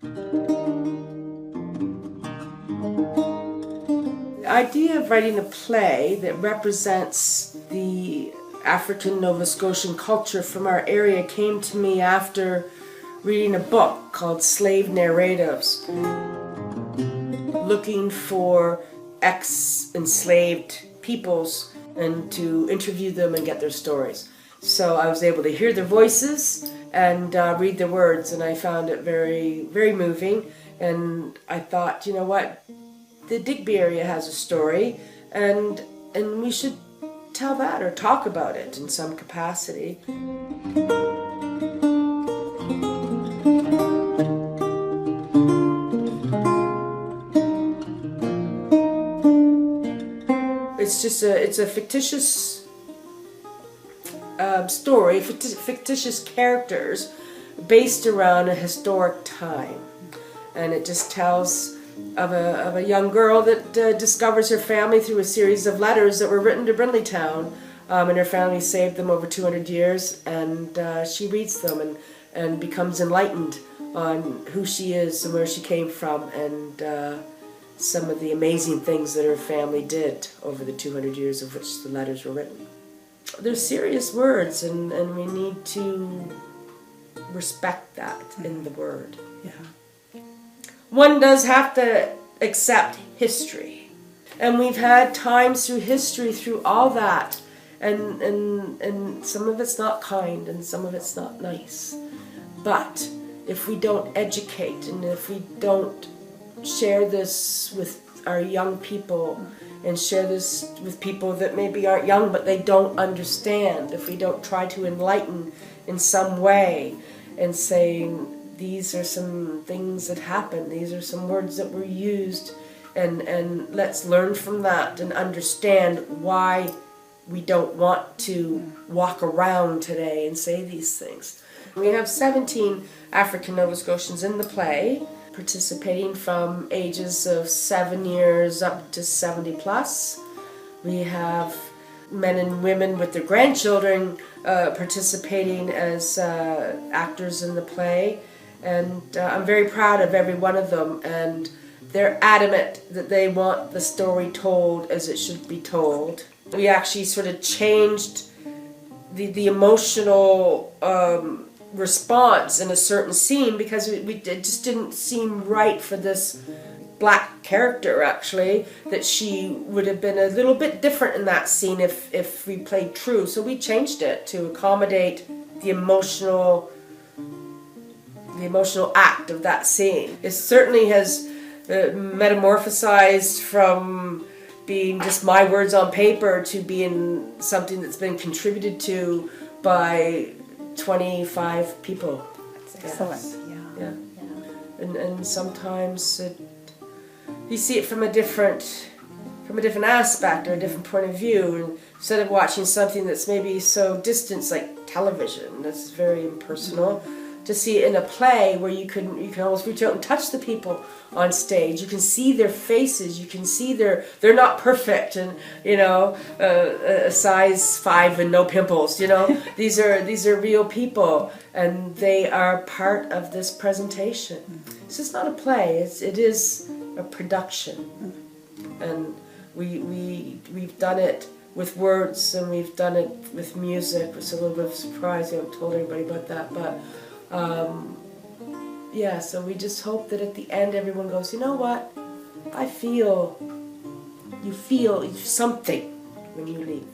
The idea of writing a play that represents the African Nova Scotian culture from our area came to me after reading a book called Slave Narratives, looking for ex-enslaved peoples and to interview them and get their stories. So I was able to hear their voices and read their words, and I found it very, very moving. And I thought, you know what, the Digby area has a story, and we should tell that or talk about it in some capacity. It's a fictitious story, fictitious characters based around a historic time, and it just tells of a young girl that discovers her family through a series of letters that were written to Brinley Towne, and her family saved them over 200 years, and she reads them and becomes enlightened on who she is and where she came from, and some of the amazing things that her family did over the 200 years of which the letters were written. They're serious words, and we need to respect that in the word. Yeah. One does have to accept history. And we've had times through history, through all that, and some of it's not kind and some of it's not nice. But if we don't educate and if we don't share this with our young people and share this with people that maybe aren't young but they don't understand, if we don't try to enlighten in some way and saying these are some things that happened, these are some words that were used, and let's learn from that and understand why we don't want to walk around today and say these things. We have 17 African Nova Scotians in the play, participating from ages of 7 years up to 70 plus. We have men and women with their grandchildren participating as actors in the play, and I'm very proud of every one of them, and they're adamant that they want the story told as it should be told. We actually sort of changed the emotional response in a certain scene because it just didn't seem right for this black character, actually, that she would have been a little bit different in that scene if we played true. So we changed it to accommodate the emotional act of that scene. It certainly has metamorphosized from being just my words on paper to being something that's been contributed to by 25 people. That's excellent. Yeah. And sometimes you see it from a different aspect or a different point of view, and instead of watching something that's maybe so distant like television, that's very impersonal, to see it in a play where you can almost reach out and touch the people on stage. You can see their faces. You can see they're not perfect, and a size 5 and no pimples. These are real people, and they are part of this presentation. This is not a play. It is a production, and we've done it with words and we've done it with music. It's a little bit of a surprise. I haven't told everybody about that, but. So we just hope that at the end everyone goes, you know what, you feel something when you leave.